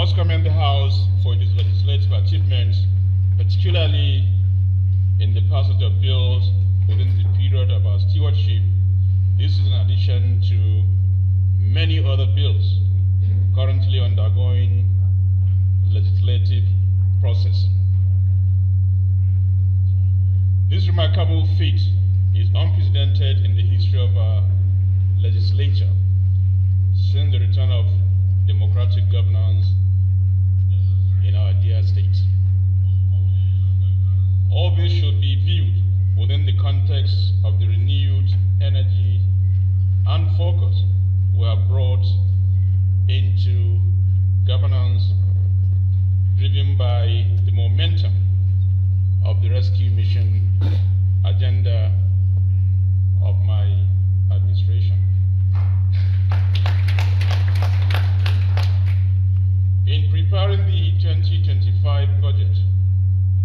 must commend the House for its legislative achievements, particularly in the passage of bills within the period of our stewardship. This is in addition to many other bills currently undergoing legislative process. This remarkable feat is unprecedented in the history of our legislature since the return of democratic governance in our dear state. All this should be viewed within the context of the renewed energy and focus we have brought into governance, driven by the momentum of the rescue mission agenda of my administration. In preparing the 2025 budget,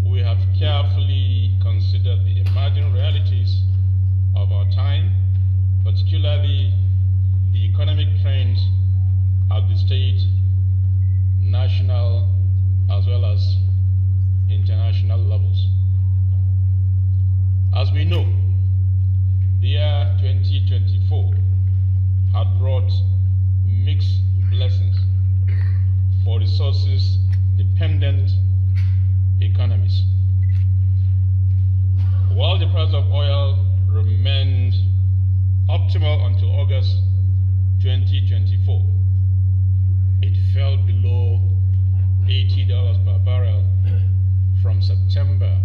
we have carefully considered the emerging realities of our time, particularly the economic trends at the state, national, as well as international levels. As we know, the year 2024 had brought mixed blessings for resources-dependent economies. While the price of oil remained optimal until August 2024, it fell below $80 per barrel from September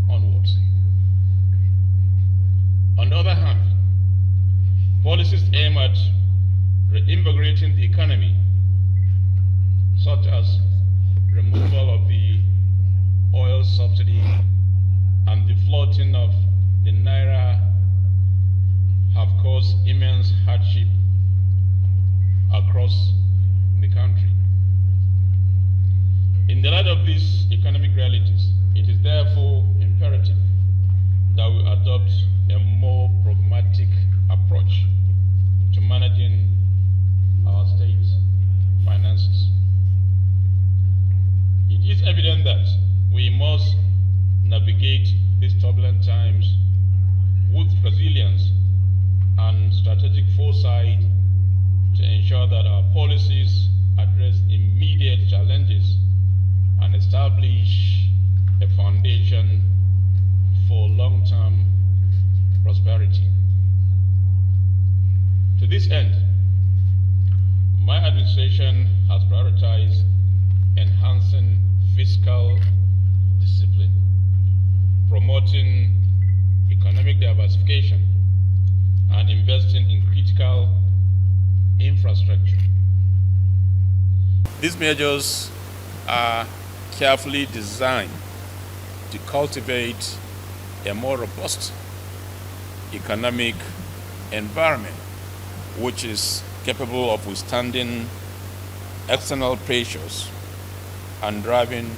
onwards. On the other hand, policies aimed at reinvigorating the economy, such as removal of the oil subsidy and the floating of the naira, have caused immense hardship across the country. In the light of these economic realities, it is therefore imperative that we adopt a more pragmatic approach to managing our state's finances. It is evident that we must navigate these turbulent times with resilience and strategic foresight to ensure that our policies address immediate challenges and establish a foundation for long-term prosperity. To this end, my administration has prioritized enhancing fiscal discipline, promoting economic diversification, and investing in critical infrastructure. These measures are carefully designed to cultivate a more robust economic environment which is capable of withstanding external pressures and driving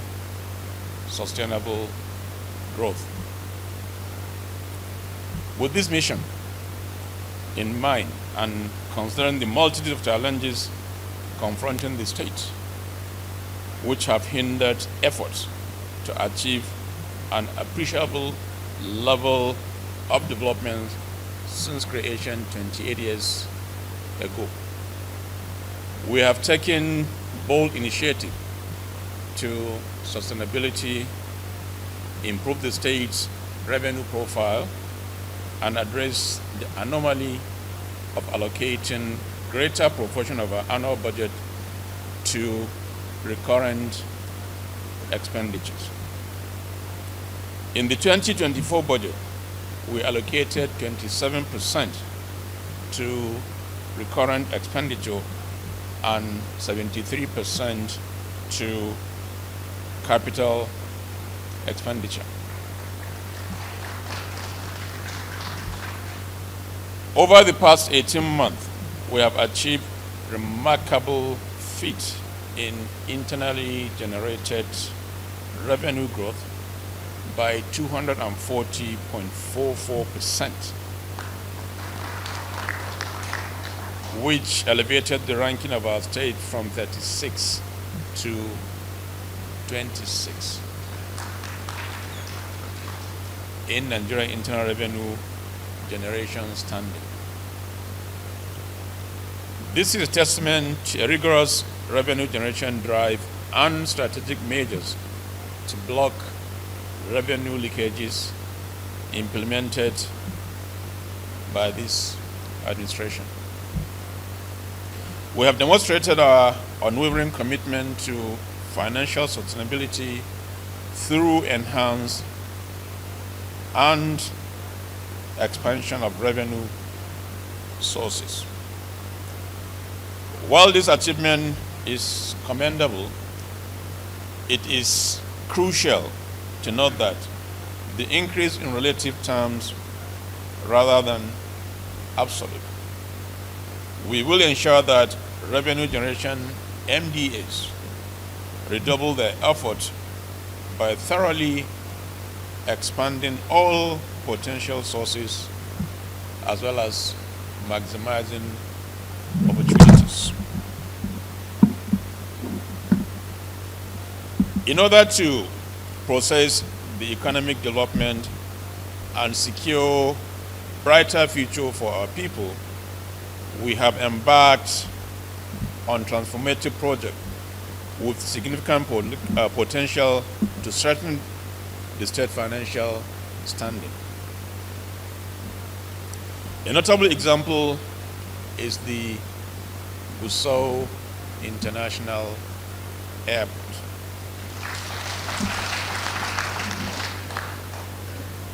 sustainable growth. With this mission in mind and considering the multitude of challenges confronting the state, which have hindered efforts to achieve an appreciable level of development since creation 28 years ago, we have taken bold initiative to sustainability, improve the state's revenue profile, and address the anomaly of allocating greater proportion of our annual budget to recurrent expenditures. In the 2024 budget, we allocated 27% to recurrent expenditure and 73% to capital expenditure. Over the past 18 months, we have achieved remarkable feat in internally generated revenue growth by 240.44%. which elevated the ranking of our state from 36 to 26 in Nigerian internal revenue generation standing. This is a testament to a rigorous revenue generation drive and strategic measures to block revenue leakages implemented by this administration. We have demonstrated our unwavering commitment to financial sustainability through enhanced and expansion of revenue sources. While this achievement is commendable, it is crucial to note that the increase in relative terms rather than absolute. We will ensure that revenue generation MDAs redouble their effort by thoroughly expanding all potential sources as well as maximizing opportunities. In order to process the economic development and secure brighter future for our people, we have embarked on transformative project with significant potential to strengthen the state financial standing. A notable example is the Gusau International Airport.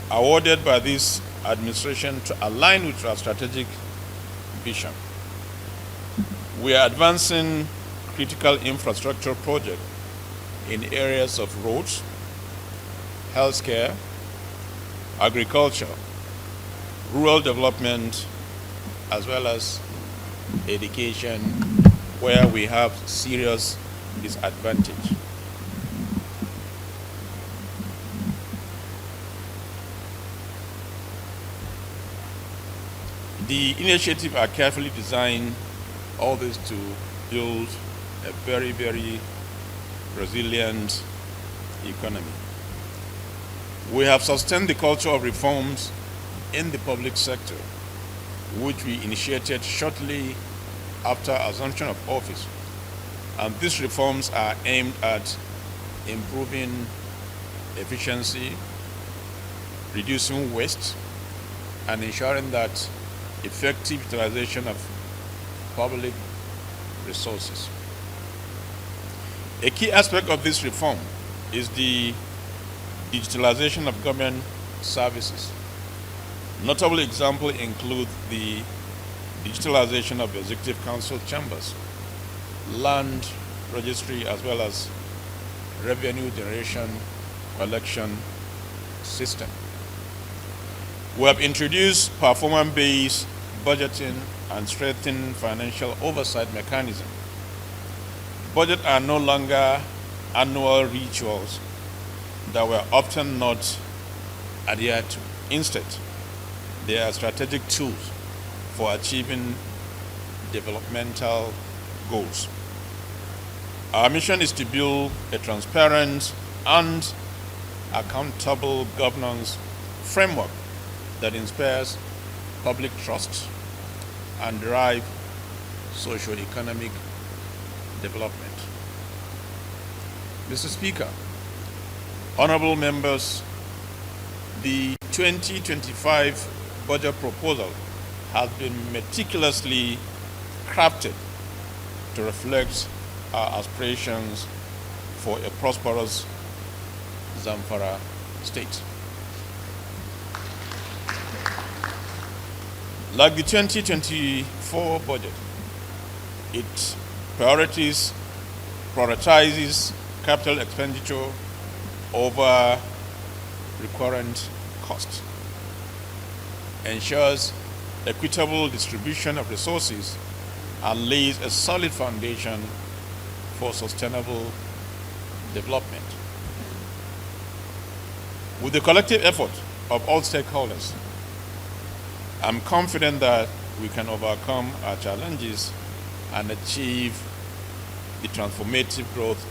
Awarded by this administration to align with our strategic vision. We are advancing critical infrastructure projects in areas of roads, healthcare, agriculture, rural development, as well as education, where we have serious disadvantage. The initiatives are carefully designed, all this to build a very, very resilient economy. We have sustained the culture of reforms in the public sector, which we initiated shortly after assumption of office. And these reforms are aimed at improving efficiency, reducing waste, and ensuring that effective utilization of public resources. A key aspect of this reform is the digitalization of government services. Notable examples include the digitalization of executive council chambers, land registry, as well as revenue generation collection system. We have introduced performance-based budgeting and strengthened financial oversight mechanism. Budgets are no longer annual rituals that were often not adhered to. Instead, they are strategic tools for achieving developmental goals. Our mission is to build a transparent and accountable governance framework that inspires public trust and drive socio-economic development. Mr. Speaker, honorable members, the 2025 budget proposal has been meticulously crafted to reflect our aspirations for a prosperous Zamfara state. Like the 2024 budget, it prioritizes capital expenditure over recurrent costs, ensures equitable distribution of resources, and lays a solid foundation for sustainable development. With the collective effort of all stakeholders, I'm confident that we can overcome our challenges and achieve the transformative growth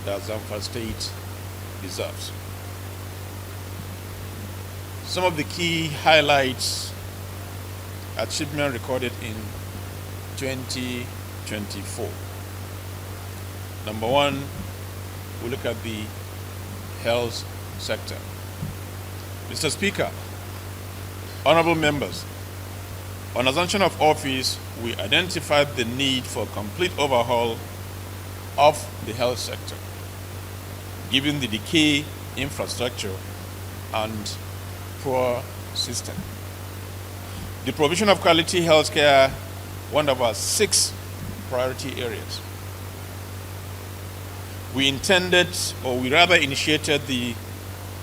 that Zamfara State deserves. Some of the key highlights, achievement recorded in 2024. Number one, we look at the health sector. Mr. Speaker, honorable members, on assumption of office, we identified the need for a complete overhaul of the health sector, given the decay infrastructure and poor system. The provision of quality healthcare, one of our 6 priority areas. We intended, or we rather initiated, the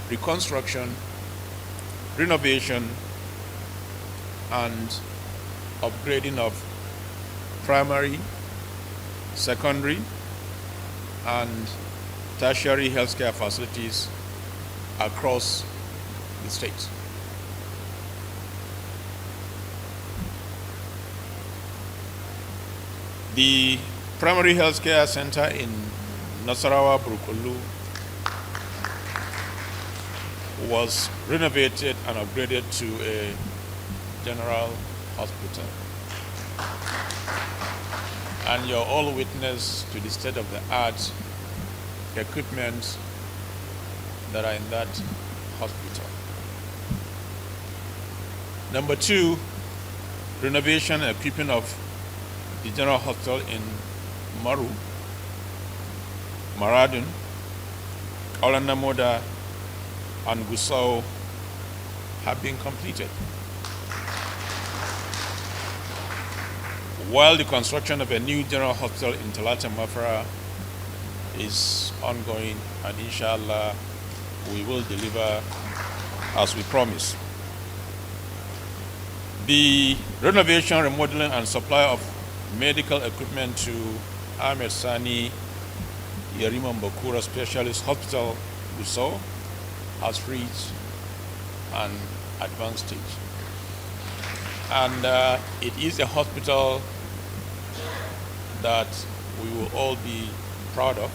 reconstruction, renovation, and upgrading of primary, secondary, and tertiary healthcare facilities across the state. The primary healthcare center in Nasarawa, Burkulu, was renovated and upgraded to a general hospital. And you're all witness to the state-of-the-art equipment that are in that hospital. Number 2, renovation and equipping of the general hospital in Maru, Maradun, Olanamoda, and Gusau have been completed, while the construction of a new general hospital in Talata Mafra is ongoing, and inshallah we will deliver as we promise. The renovation, remodeling, and supply of medical equipment to Ahmed Sani Yerima Mbakura Specialist Hospital, Gusau, has reached an advanced stage. And it is a hospital that we will all be proud of.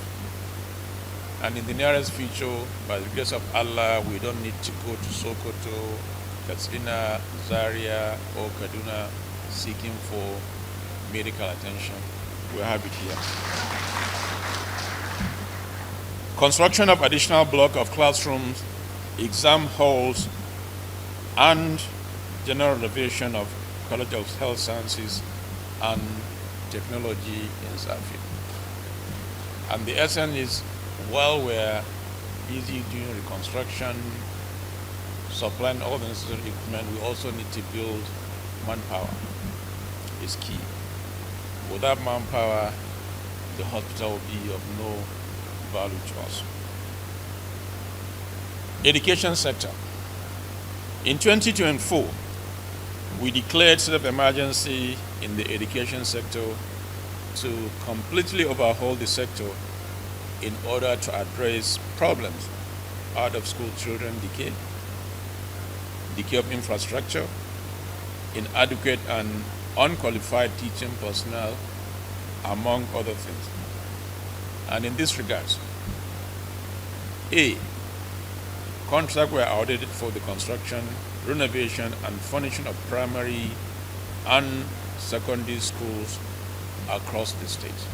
And in the nearest future, by the grace of Allah, we don't need to go to Sokoto, Katsina, Zaria, or Kaduna seeking for medical attention. We have it here. Construction of additional block of classrooms, exam halls, and general renovation of College of Health Sciences and Technology in Zafi. And the essence is, while we're busy doing reconstruction, supplying all the necessary equipment, we also need to build manpower. Is key. Without manpower, the hospital will be of no value to us. Education sector. In 2024, we declared state of emergency in the education sector to completely overhaul the sector in order to address problems: out of school children decay of infrastructure, inadequate and unqualified teaching personnel, among other things. And in this regard, A, contracts were awarded for the construction, renovation, and furnishing of primary and secondary schools across the state.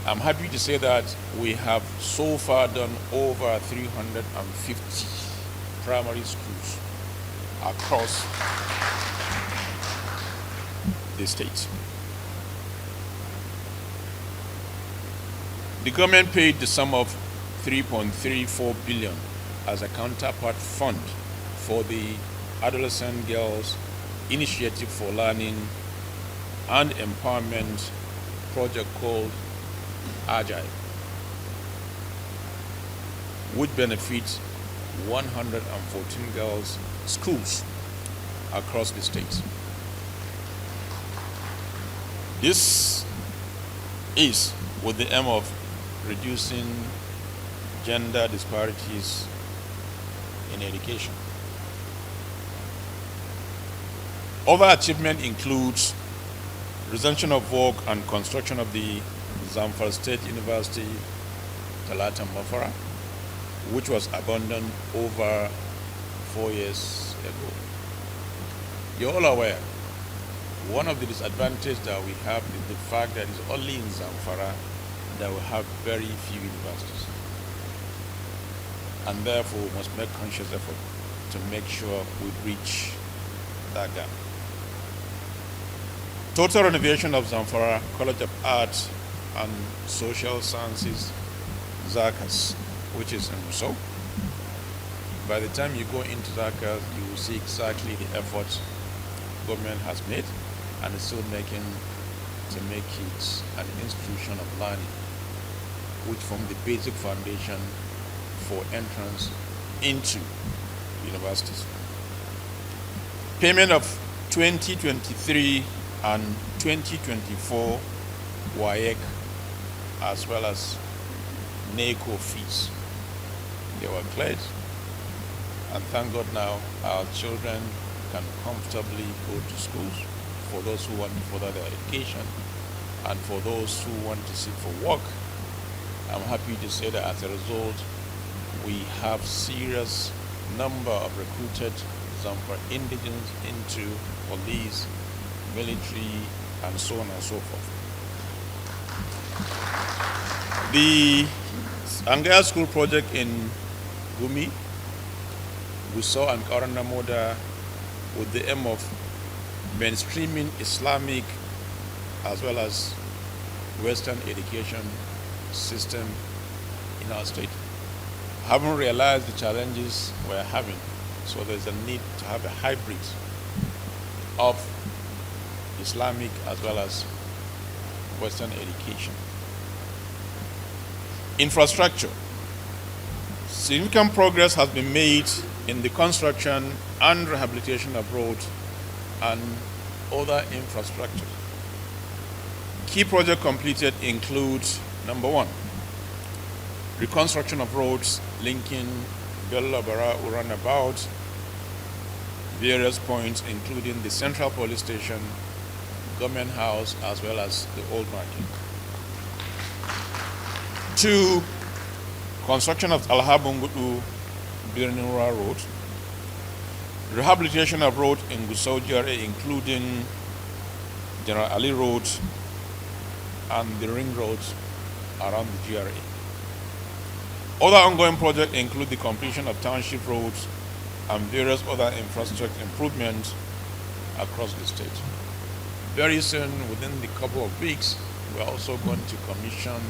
I'm happy to say that we have so far done over 350 primary schools across the state. The government paid the sum of 3.34 billion as a counterpart fund for the Adolescent Girls Initiative for Learning and Empowerment project called Agile, which benefits 114 girls' schools across the state. This is with the aim of reducing gender disparities in education. Other achievement includes resumption of work and construction of the Zamfara State University Talata Mafara, which was abandoned over 4 years ago. You're all aware, one of the disadvantages that we have is the fact that it's only in Zamfara that we have very few universities. And therefore, we must make conscious effort to make sure we reach that gap. Total renovation of Zamfara College of Art and Social Sciences, ZACAS, which is in Rousseau. By the time you go into ZACAS, you will see exactly the efforts government has made and is still making to make it an institution of learning, which form the basic foundation for entrance into universities. Payment of 2023 and 2024 WAEC as well as NACO fees. They were cleared, and thank God now our children can comfortably go to schools for those who want to further their education and for those who want to seek for work. I'm happy to say that as a result, we have serious number of recruited Zamfara indigents into police, military, and so on and so forth. The Angaya School project in Gumi, we saw an Karana Moda with the aim of mainstreaming Islamic as well as Western education system in our state. Haven't realized the challenges we're having, so there's a need to have a hybrid of Islamic as well as Western education. Infrastructure. Significant progress has been made in the construction and rehabilitation of roads and other infrastructure. Key projects completed include, number one, reconstruction of roads linking Bello-Bara roundabout, various points including the Central Police Station, Government House, as well as the Old Market. Two, construction of Alhabungudu Birnura Road, rehabilitation of roads in Gusau GRA, including General Ali Road and the ring roads around the GRA. Other ongoing projects include the completion of township roads and various other infrastructure improvements across the state. Very soon, within the couple of weeks, we're also going to commission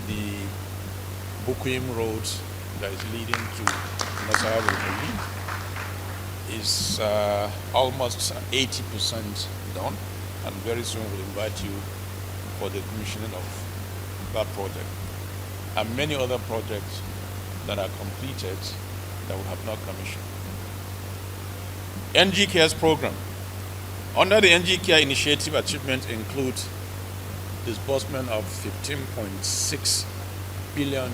the Bukuim Road that is leading to Nasarawa. Is almost 80% done, and very soon we'll invite you for the commissioning of that project and many other projects that are completed that we have not commissioned. NG Cares program. Under the NG Care initiative, achievements include disbursement of 15.6 billion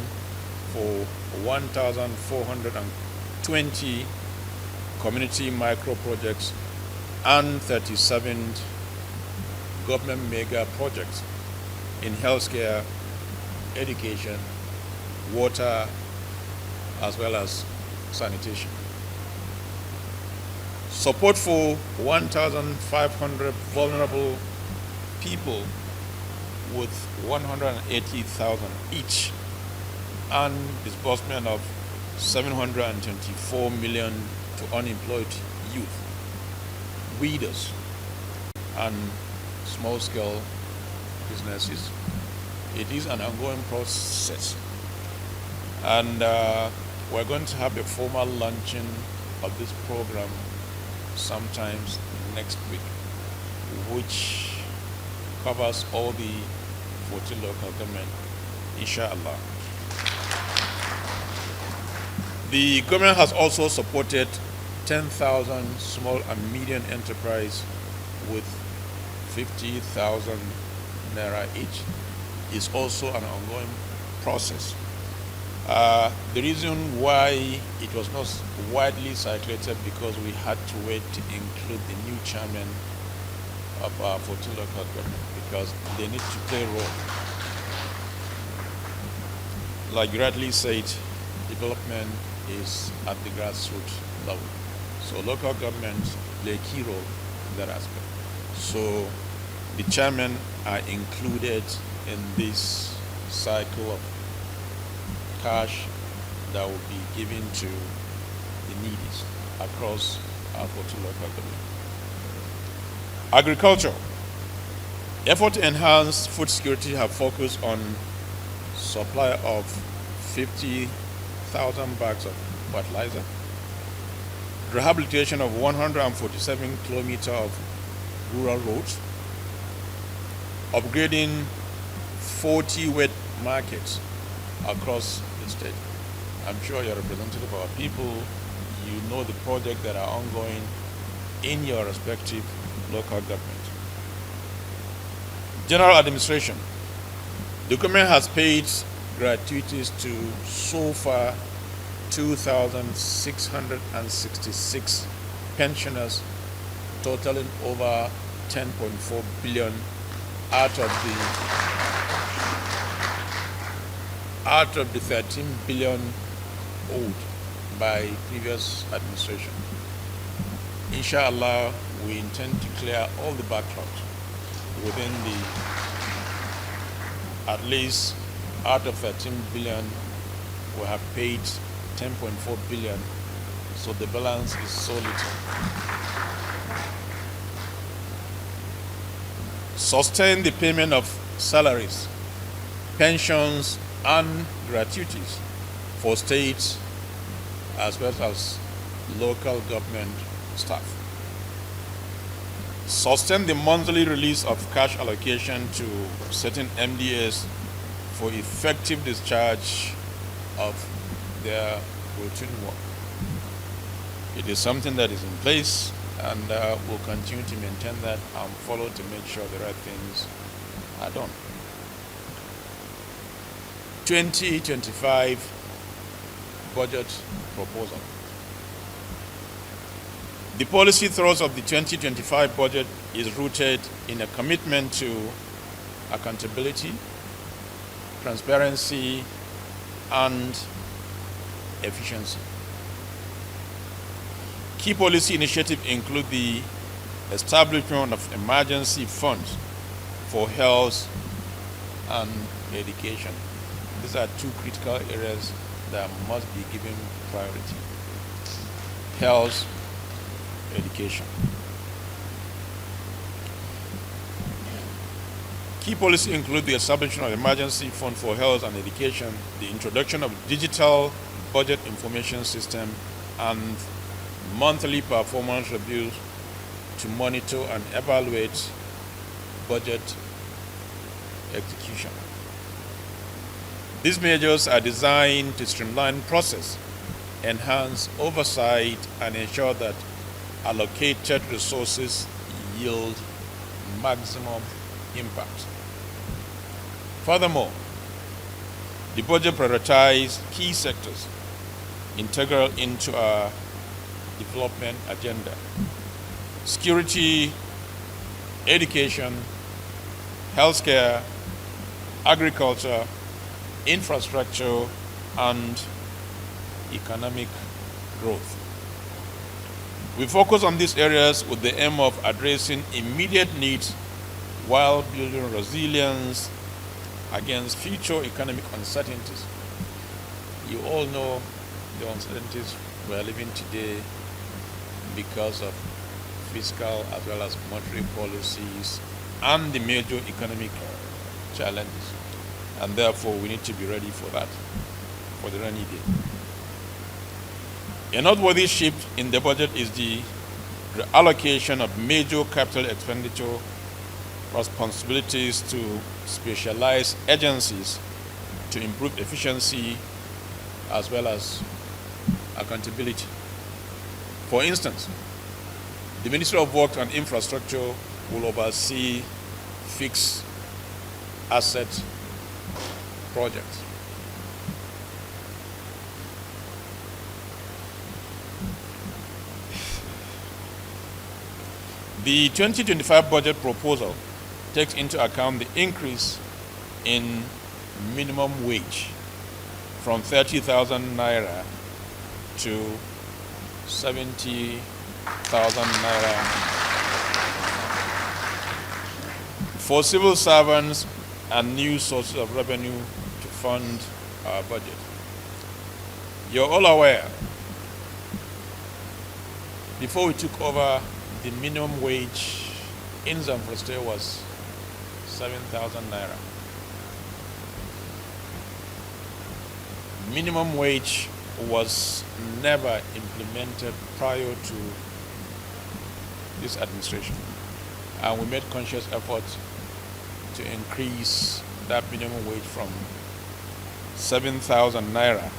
for 1,420 community micro projects and 37 government mega projects in healthcare, education, water, as well as sanitation. Support for 1,500 vulnerable people with 180,000 each, and disbursement of 724 million to unemployed youth, widows, and small-scale businesses. It is an ongoing process, and we're going to have a formal launching of this program sometimes next week, which covers all the 14 local government, inshallah. The government has also supported 10,000 small and medium enterprise with 50,000 naira each. It's also an ongoing process. The reason why it was not widely circulated because we had to wait to include the new chairman of our 14 local government because they need to play a role. Like you rightly said, development is at the grassroots level. So local governments play a key role in that aspect. So the chairmen are included in this cycle of cash that will be given to the needy across our 14 local government. Agriculture. Effort to enhance food security have focused on supply of 50,000 bags of fertilizer, rehabilitation of 147 kilometers of rural roads, upgrading 40 wet markets across the state. I'm sure you're a representative of our people. You know the projects that are ongoing in your respective local government. General administration. The government has paid gratuities to so far 2,666 pensioners, totaling over 10.4 billion out of the 13 billion owed by previous administration. Inshallah, we intend to clear all the backlogs within at least out of 13 billion, we have paid 10.4 billion, so the balance is so little. Sustain the payment of salaries, pensions, and gratuities for state as well as local government staff. Sustain the monthly release of cash allocation to certain MDAs for effective discharge of their routine work. It is something that is in place, and we'll continue to maintain that and follow to make sure the right things are done. 2025 budget proposal. The policy thrust of the 2025 budget is rooted in a commitment to accountability, transparency, and efficiency. Key policy initiatives include the establishment of emergency funds for health and education. These are two critical areas that must be given priority. Health, education. Key policies include the establishment of emergency fund for health and education, the introduction of digital budget information system, and monthly performance reviews to monitor and evaluate budget execution. These measures are designed to streamline process, enhance oversight, and ensure that allocated resources yield maximum impact. Furthermore, the budget prioritizes key sectors integral into our development agenda: security, education, healthcare, agriculture, infrastructure, and economic growth. We focus on these areas with the aim of addressing immediate needs while building resilience against future economic uncertainties. You all know the uncertainties we are living today because of fiscal as well as monetary policies and the major economic challenges. And therefore, we need to be ready for that, for the rainy day. A noteworthy shift in the budget is the reallocation of major capital expenditure responsibilities to specialized agencies to improve efficiency as well as accountability. For instance, the Ministry of Works and Infrastructure will oversee fixed asset projects. The 2025 budget proposal takes into account the increase in minimum wage from 30,000 naira to 70,000 naira for civil servants and new sources of revenue to fund our budget. You're all aware, before we took over, the minimum wage in Zamfara State was 7,000 naira. Minimum wage was never implemented prior to this administration, and we made conscious efforts to increase that minimum wage from 7,000 naira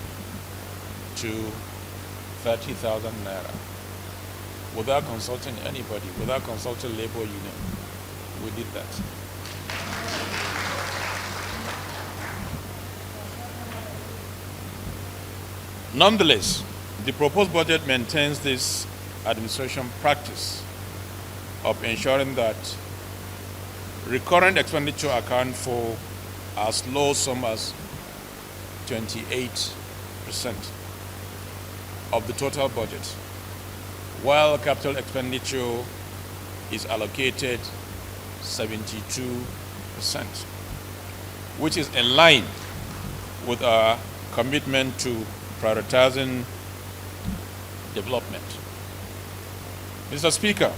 to 30,000 naira without consulting anybody, without consulting labor union. We did that. Nonetheless, the proposed budget maintains this administration practice of ensuring that recurrent expenditure account for as low sum as 28% of the total budget, while capital expenditure is allocated 72%, which is in line with our commitment to prioritizing development. Mr. Speaker,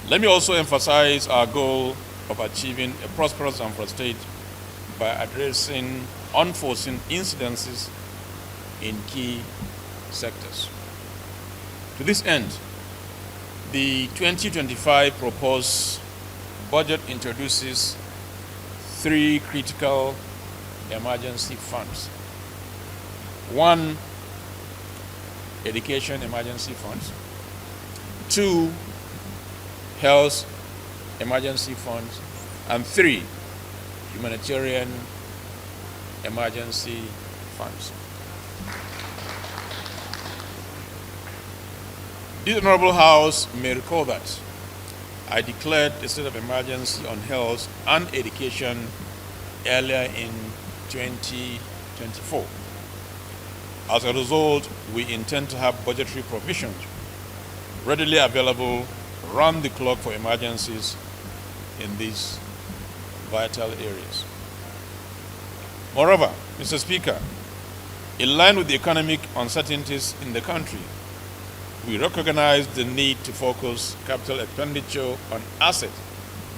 let me also emphasize our goal of achieving a prosperous Zamfara State by addressing unforeseen incidences in key sectors. To this end, the 2025 proposed budget introduces 3 critical emergency funds. 1, education emergency funds. 2, health emergency funds. And 3, humanitarian emergency funds. This Honorable House may recall that I declared a state of emergency on health and education earlier in 2024. As a result, we intend to have budgetary provisions readily available round the clock for emergencies in these vital areas. Moreover, Mr. Speaker, in line with the economic uncertainties in the country, we recognize the need to focus capital expenditure on assets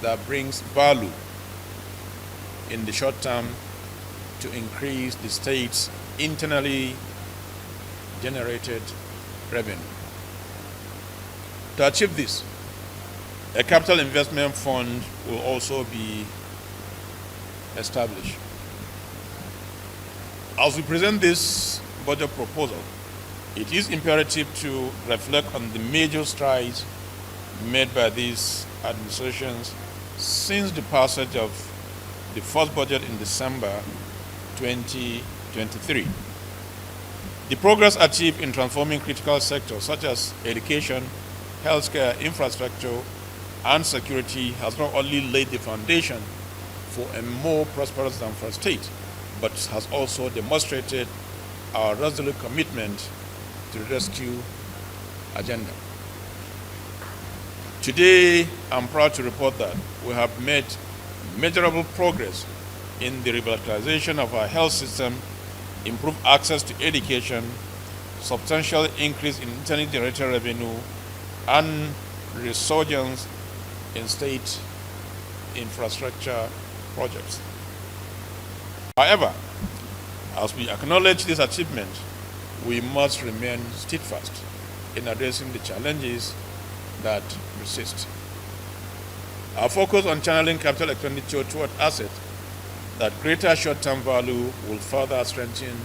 that brings value in the short term to increase the state's internally generated revenue. To achieve this, a capital investment fund will also be established. As we present this budget proposal, it is imperative to reflect on the major strides made by these administrations since the passage of the first budget in December 2023. The progress achieved in transforming critical sectors such as education, healthcare, infrastructure, and security has not only laid the foundation for a more prosperous Zamfara State, but has also demonstrated our resolute commitment to the rescue agenda. Today, I'm proud to report that we have made measurable progress in the revitalization of our health system, improved access to education, substantial increase in internally generated revenue, and resurgence in state infrastructure projects. However, as we acknowledge this achievement, we must remain steadfast in addressing the challenges that persist. Our focus on channeling capital expenditure toward assets that greater short-term value will further strengthen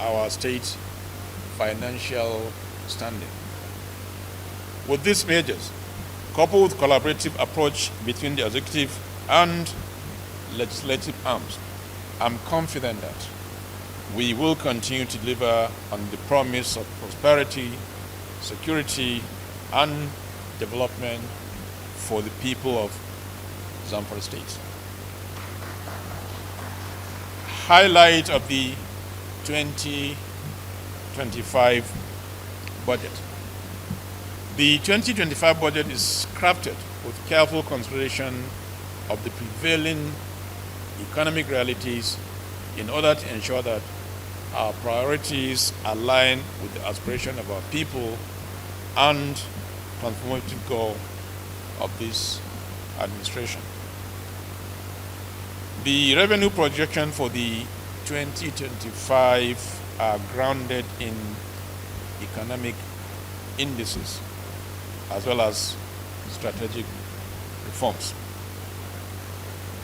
our state's financial standing. With these measures, coupled with collaborative approach between the executive and legislative arms, I'm confident that we will continue to deliver on the promise of prosperity, security, and development for the people of Zamfara State. Highlight of the 2025 budget. The 2025 budget is crafted with careful consideration of the prevailing economic realities in order to ensure that our priorities align with the aspiration of our people and transformative goal of this administration. The revenue projection for the 2025 are grounded in economic indices as well as strategic reforms.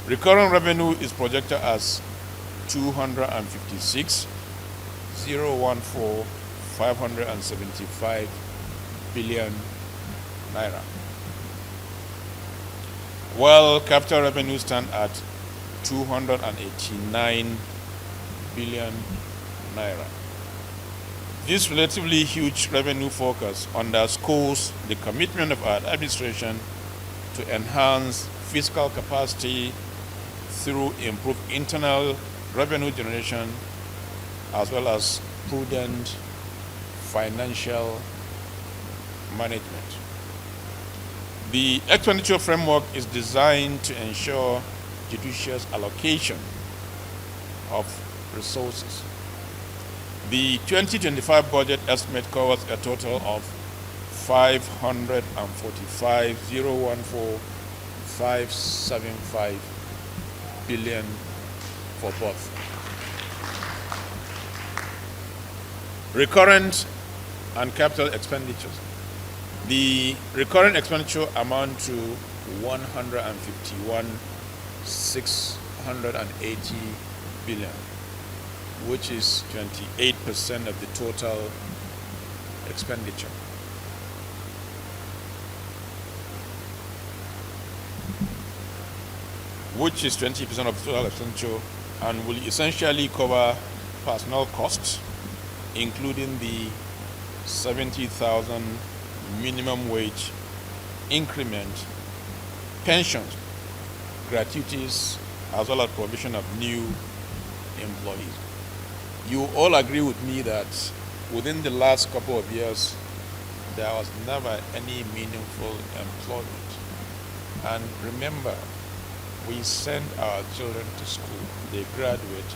Recurrent revenue is projected as 256,014,575 billion naira, while capital revenues stand at 289 billion naira. This relatively huge revenue focus underscores the commitment of our administration to enhance fiscal capacity through improved internal revenue generation as well as prudent financial management. The expenditure framework is designed to ensure judicious allocation of resources. The 2025 budget estimate covers a total of 545,014,575 billion for both recurrent and capital expenditures. The recurrent expenditure amount to 151,680 billion, which is 28% of the total expenditure. Which is 20% of the total expenditure and will essentially cover personnel costs, including the 70,000 minimum wage increment, pensions, gratuities, as well as provision of new employees. You all agree with me that within the last couple of years, there was never any meaningful employment. And remember, we send our children to school, they graduate,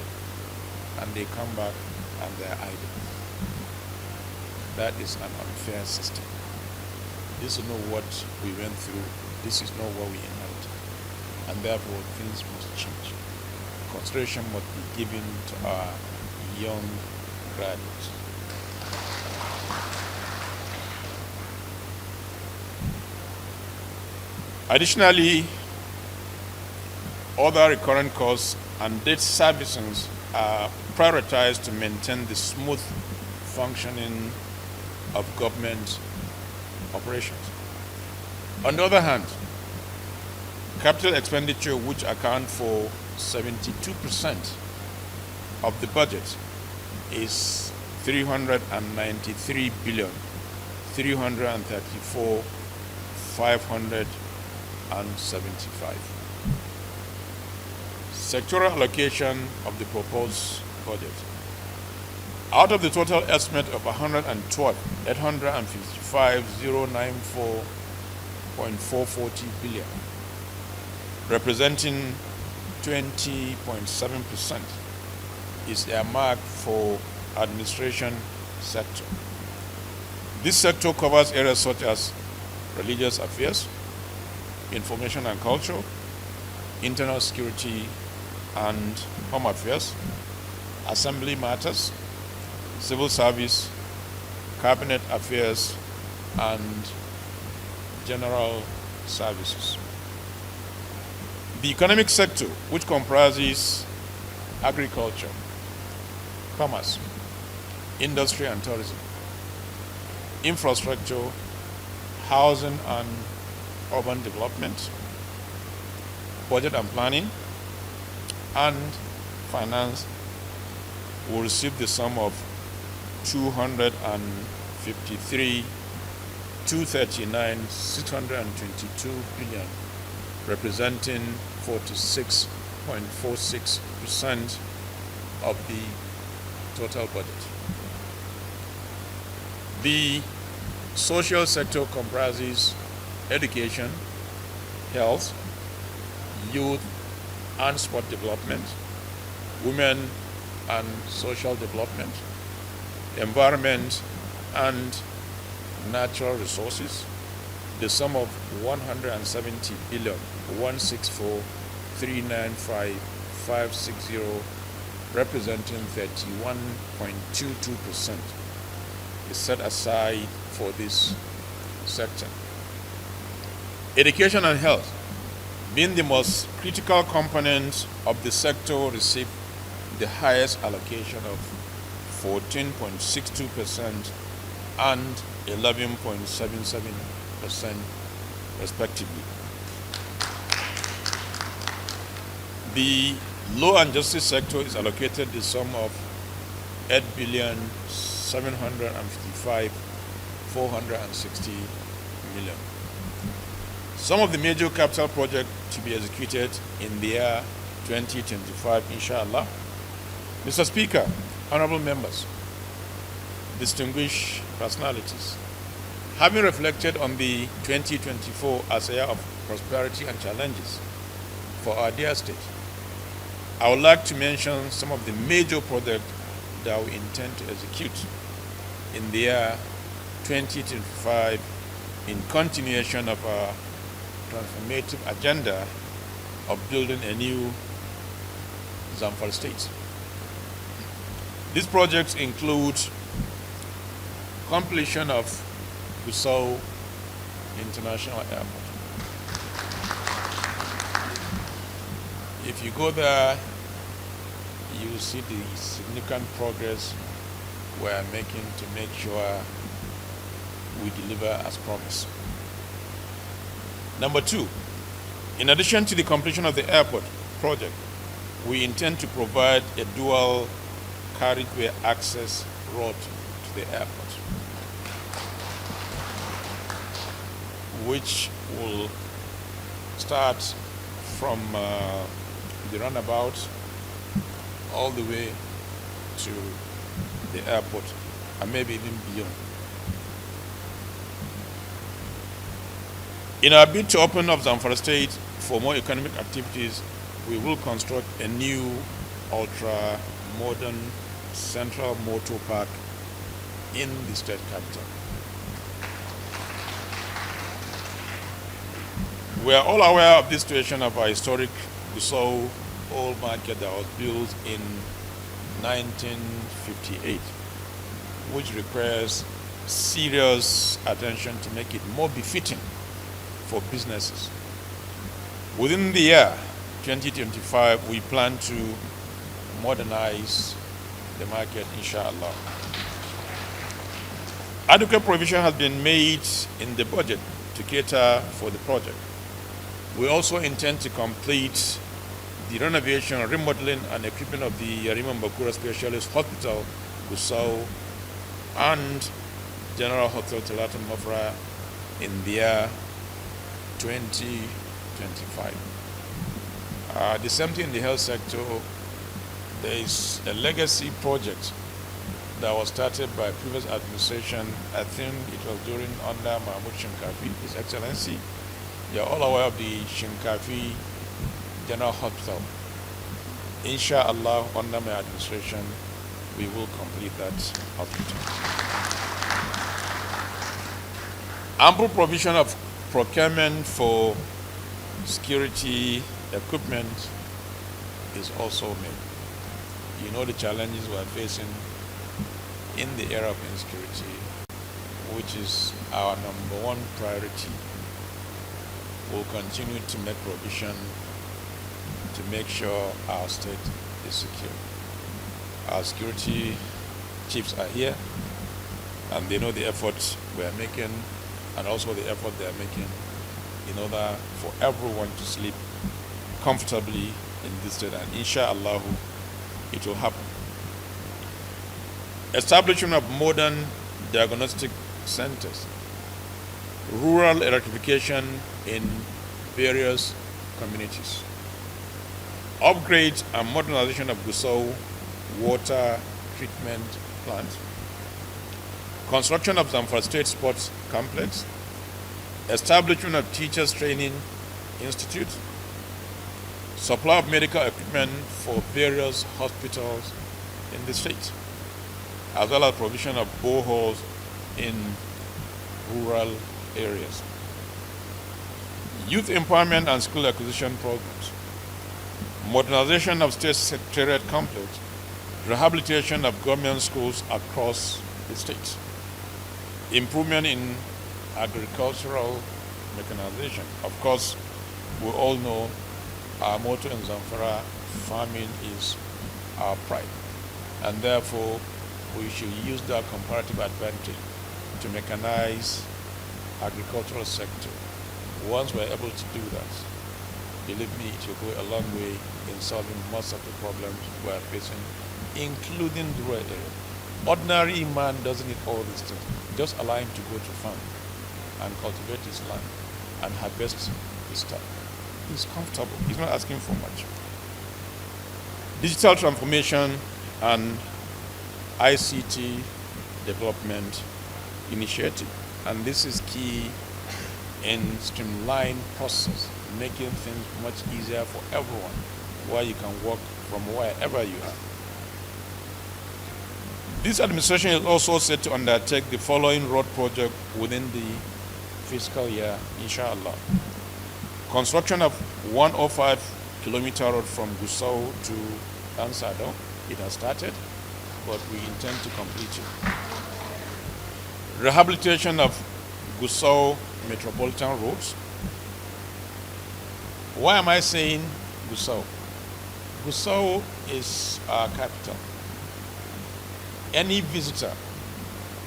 and they come back and they're idle. That is an unfair system. This is not what we went through. This is not what we inherited. And therefore, things must change. Consideration must be given to our young graduates. Additionally, other recurrent costs and debt servicings are prioritized to maintain the smooth functioning of government operations. On the other hand, capital expenditure, which account for 72% of the budget, is 393 billion 334 575. Sectoral allocation of the proposed budget. Out of the total estimate of 112,855,094.440 billion, representing 20.7%, is earmarked for administration sector. This sector covers areas such as religious affairs, information and culture, internal security and home affairs, assembly matters, civil service, cabinet affairs, and general services. The economic sector, which comprises agriculture, commerce, industry and tourism, infrastructure, housing and urban development, budget and planning, and finance, will receive the sum of 253 239,622 billion, representing 46.46% of the total budget. The social sector comprises education, health, youth and sport development, women and social development, environment and natural resources, the sum of 170 billion 164,395,560, representing 31.22%, is set aside for this sector. Education and health, being the most critical component of the sector, received the highest allocation of 14.62% and 11.77% respectively. The law and justice sector is allocated the sum of 8,755,460 million. Some of the major capital projects to be executed in the year 2025, inshallah. Mr. Speaker, honorable members, distinguished personalities, having reflected on the 2024 as a year of prosperity and challenges for our dear state, I would like to mention some of the major projects that we intend to execute in the year 2025 in continuation of our transformative agenda of building a new Zamfara state. These projects include completion of Gusau International Airport. If you go there, you will see the significant progress we are making to make sure we deliver as promised. Number two, in addition to the completion of the airport project, we intend to provide a dual carriageway access road to the airport, which will start from the roundabout all the way to the airport and maybe even beyond. In our bid to open up Zamfara State for more economic activities, we will construct a new ultra-modern central motor park in the state capital. We are all aware of the situation of our historic Gusau old market that was built in 1958, which requires serious attention to make it more befitting for businesses. Within the year 2025, we plan to modernize the market, inshallah. Adequate provision has been made in the budget to cater for the project. We also intend to complete the renovation, remodeling, and equipping of the Yariman Bakura Specialist Hospital, Gusau, and General Hospital Talatin Mafra in the year 2025. The same thing in the health sector. There is a legacy project that was started by previous administration. I think it was during under Mahmoud Shinkafi, His Excellency. You are all aware of the Shinkafi General Hospital. Inshallah, under my administration, we will complete that hospital. Ample provision of procurement for security equipment is also made. You know the challenges we are facing in the area of insecurity, which is our number one priority. We'll continue to make provision to make sure our state is secure. Our security chiefs are here, and they know the efforts we are making, and also the effort they are making in order for everyone to sleep comfortably in this state, and inshallah it will happen. Establishment of modern diagnostic centers rural electrification in various communities, upgrade and modernization of Gusau water treatment plant, construction of Zamfara State Sports Complex, establishment of Teachers Training Institute, supply of medical equipment for various hospitals in the state, as well as provision of boreholes in rural areas. Youth empowerment and skill acquisition programs, modernization of state secretariat complex, rehabilitation of government schools across the state, improvement in agricultural mechanization. Of course, we all know our motto in Zamfara, farming is our pride, and therefore we should use that comparative advantage to mechanize agricultural sector. Once we're able to do that, believe me, it will go a long way in solving most of the problems we're facing, including the rural area. Ordinary man doesn't need all these things. Just allow him to go to farm and cultivate his land and harvest his stuff. He's comfortable. He's not asking for much. Digital transformation and ICT development initiative. And this is key in streamline process, making things much easier for everyone, where you can work from wherever you are. This administration is also set to undertake the following road project within the fiscal year, inshallah. Construction of 105-kilometer road from Gusau to Ansado. It has started, but we intend to complete it. Rehabilitation of Gusau metropolitan roads. Why am I saying Gusau? Gusau is our capital. Any visitor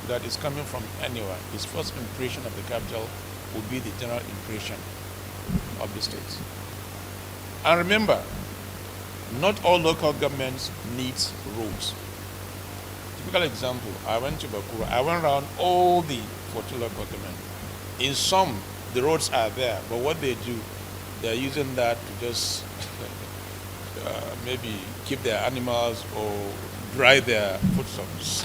that is coming from anywhere, his first impression of the capital will be the general impression of the state. And remember, not all local governments need roads. Typical example, I went to Bakura. I went around all the 14 local governments. In some, the roads are there, but what they do, they're using that to just maybe keep their animals or dry their foodstuffs.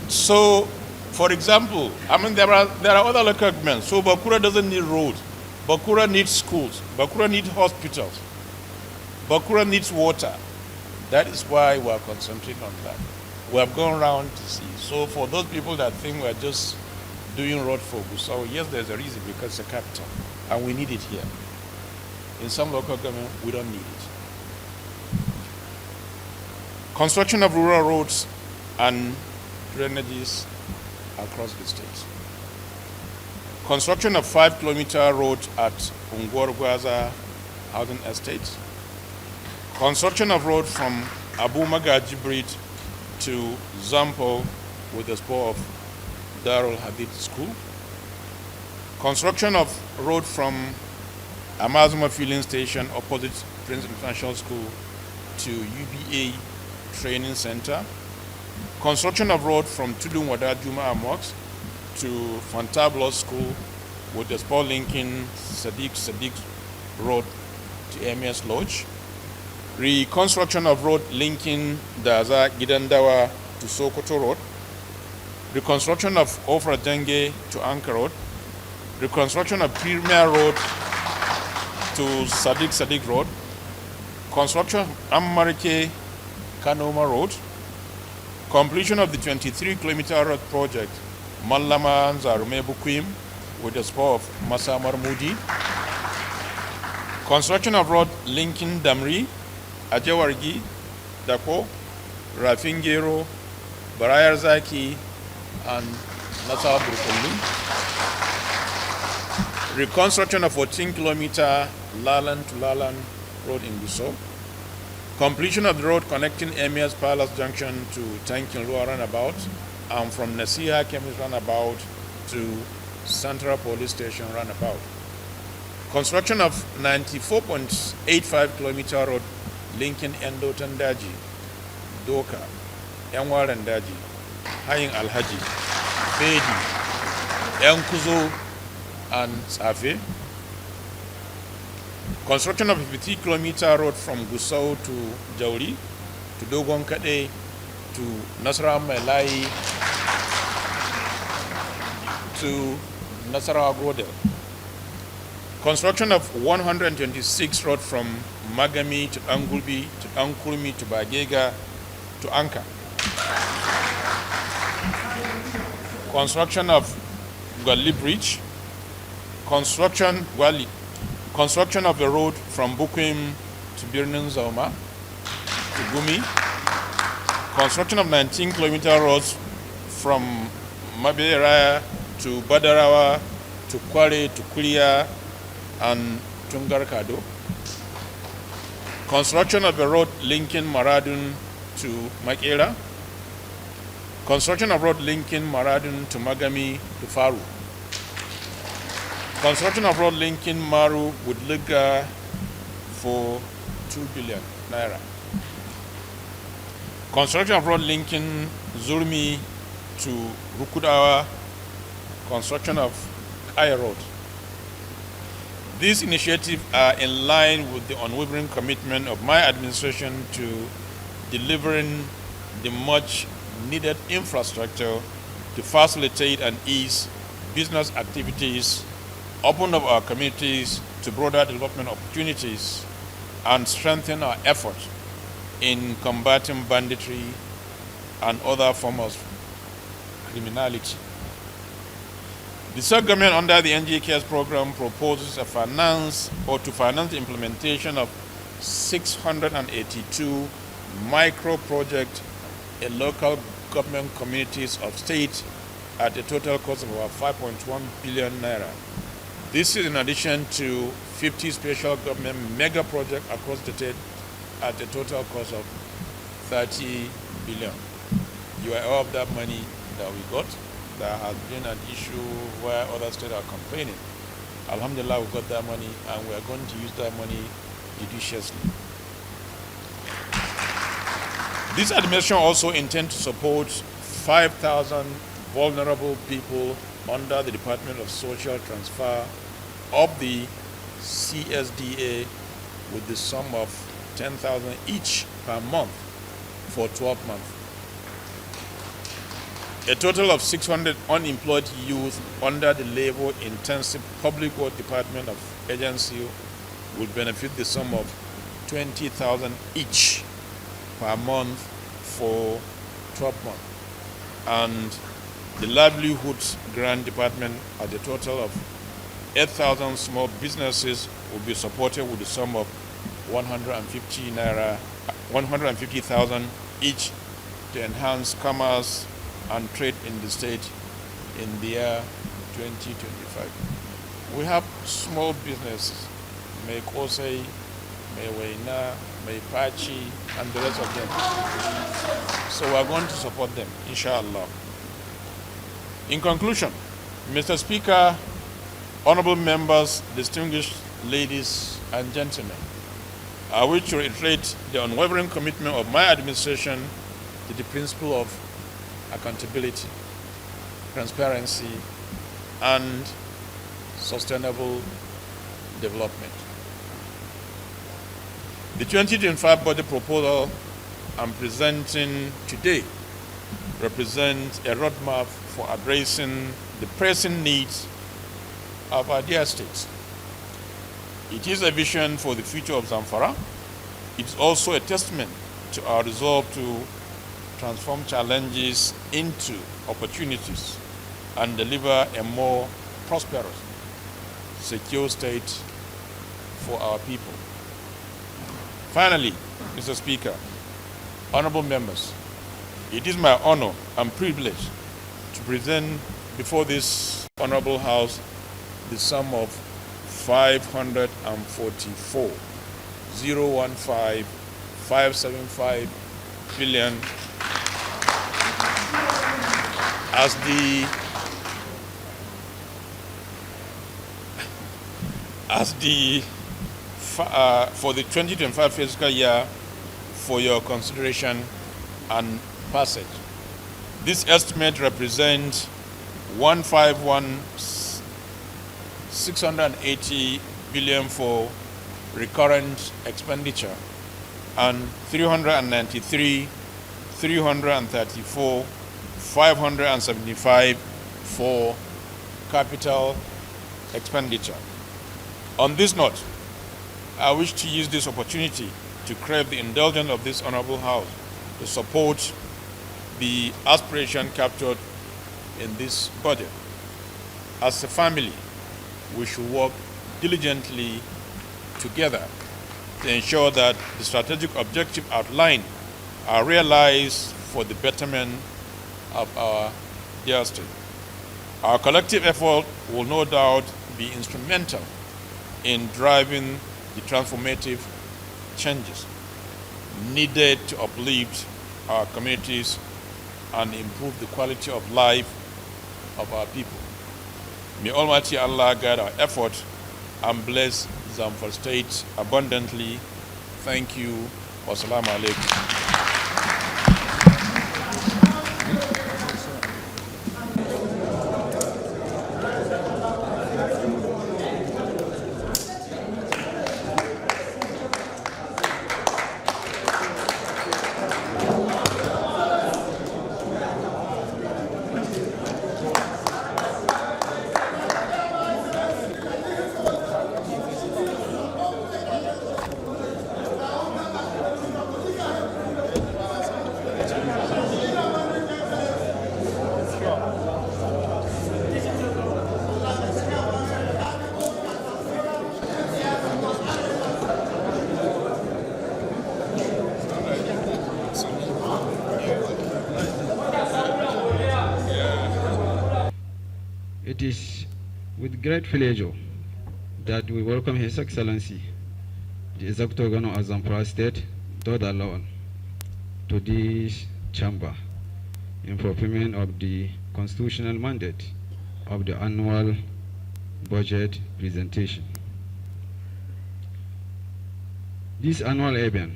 So, for example, I mean, there are other local governments. So Bakura doesn't need roads. Bakura needs schools. Bakura needs hospitals. Bakura needs water. That is why we are concentrating on that. We have gone around to see. So for those people that think we're just doing road for Gusau, yes, there's a reason, because it's a capital, and we need it here. In some local government, we don't need it. Construction of rural roads and drainages across the state. Construction of 5-kilometer road at Ungwargwaza Housing Estate. Construction of road from Abu Magaji Bridge to Zampo with the spur of Darul Hadith School. Construction of road from Amazuma Filling Station opposite Prince International School to UBA Training Center. Construction of road from Tudun Wada Juma Mosque to Fantablo School with the spur linking Sadiq Road to MS Lodge. Reconstruction of road linking Daza Gidandawa to Sokoto Road. Reconstruction of Ofra Denge to Anchor Road. Reconstruction of Premier Road to Sadiq Road. Construction of Amarike Kanoma Road. Completion of the 23-kilometer road project Malaman Zarume Bukwim with the spur of Masa Marmudi. Construction of road linking Damri, Ajawargi, Dako, Rafingero, Barayar Zaki, and Nassau Burkuli. Reconstruction of 14-kilometer Lalan to Lalan road in Gusau. Completion of the road connecting Emirs Palace Junction to Tankin-Lua Runabout, and from Nasiha Chemist Runabout to Central Police Station Runabout. Construction of 94.85-kilometer road linking Endo Tandaji, Doka, Enwar and Daji, Hayin Alhaji, Bedi, Yankuzo, and Safi. Construction of a 50-kilometer road from Gusau to Jauri, to Dogon Kade, to Nasarawa Melai, to Nasarawa Godel. Construction of 126 road from Magami to Angulbi, to Ankurmi, to Bagega, to Anka. Construction of Gwali Bridge. Construction of the road from Bukwim to Birnin Zauma, to Gumi. Construction of 19-kilometer roads from Mabera to Badarawa, to Kware, to Kuria, and Tungar Kado. Construction of the road linking Maradun to Makera. Construction of road linking Maradun to Magami to Faru. Construction of road linking Maru with Liga for 2 billion naira. Construction of road linking Zurmi to Rukudawa. Construction of Kaya Road. These initiatives are in line with the unwavering commitment of my administration to delivering the much needed infrastructure to facilitate and ease business activities, open up our communities to broader development opportunities, and strengthen our efforts in combating banditry and other forms of criminality. The State government under the NGKS program proposes to finance the implementation of 682 micro projects in local government communities of state at a total cost of about 5.1 billion naira. This is in addition to 50 special government mega projects across the state at a total cost of 30 billion. You are aware of that money that we got. There has been an issue where other states are complaining. Alhamdulillah, we got that money and we are going to use that money judiciously. This administration also intends to support 5,000 vulnerable people under the Department of Social Transfer of the CSDA with the sum of 10,000 each per month for 12 months. A total of 600 unemployed youth under the labor-intensive Public Works Department of Agency will benefit the sum of 20,000 each per month for 12 months. And the Livelihoods Grant Department at a total of 8,000 small businesses will be supported with the sum of 150,000 each to enhance commerce and trade in the state in the year 2025. We have small businesses, May Kosei, May Waina, May Pachi, and the rest of them. So we are going to support them, inshallah. In conclusion, Mr. Speaker, honorable members, distinguished ladies and gentlemen, I wish to reiterate the unwavering commitment of my administration to the principle of accountability, transparency, and sustainable development. The 2025 budget proposal I'm presenting today represents a roadmap for addressing the pressing needs of our dear states. It is a vision for the future of Zamfara. It's also a testament to our resolve to transform challenges into opportunities and deliver a more prosperous, secure state for our people. Finally, Mr. Speaker, honorable members, it is my honor and privilege to present before this honorable House the sum of 574,015,575 billion for the 2025 fiscal year for your consideration and passage. This estimate represents 680 billion for recurrent expenditure and 334 575 for capital expenditure. On this note, I wish to use this opportunity to crave the indulgence of this honorable House to support the aspiration captured in this budget. As a family, we should work diligently together to ensure that the strategic objectives outlined are realized for the betterment of our dear state. Our collective effort will no doubt be instrumental in driving the transformative changes needed to uplift our communities and improve the quality of life of our people. May Almighty Allah guide our effort and bless Zamfara State abundantly. Thank you. Wassalamu alaikum. It is with great pleasure that we welcome His Excellency, the Executive Governor of Zamfara State, Dr. Lawal, to this chamber in fulfillment of the constitutional mandate of the annual budget presentation. This annual event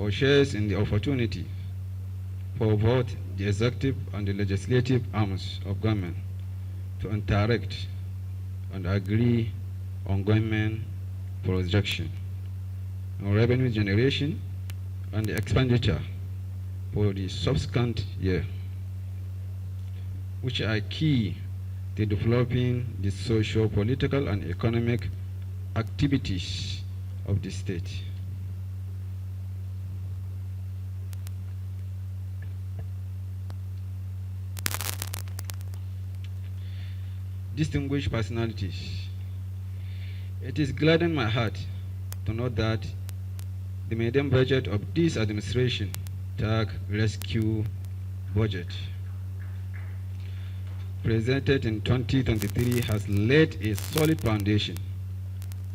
shares in the opportunity for both the executive and the legislative arms of government to interact and agree on government projection on revenue generation and expenditure for the subsequent year, which are key to developing the socio, political, and economic activities of the state. Distinguished personalities, it is gladdening my heart to note that the medium budget of this administration, tag rescue budget, presented in 2023 has laid a solid foundation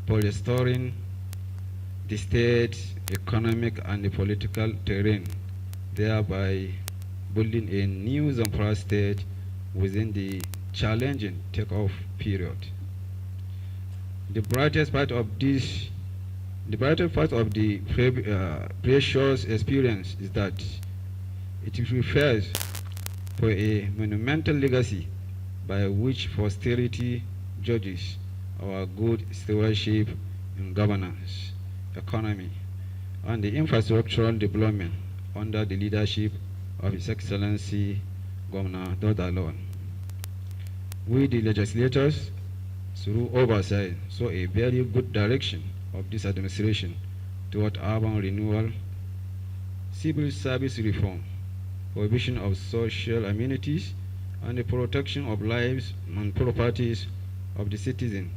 for restoring the state's economic and political terrain, thereby building a new Zamfara state within the challenging takeoff period. The brightest part of the precious experience is that it refers for a monumental legacy by which posterity judges our good stewardship in governance, economy, and the infrastructural development under the leadership of His Excellency Governor Dr. Lawal. We, the legislators, through oversight, saw a very good direction of this administration toward urban renewal, civil service reform, provision of social amenities, and the protection of lives and properties of the citizen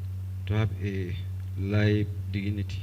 to have a life dignity.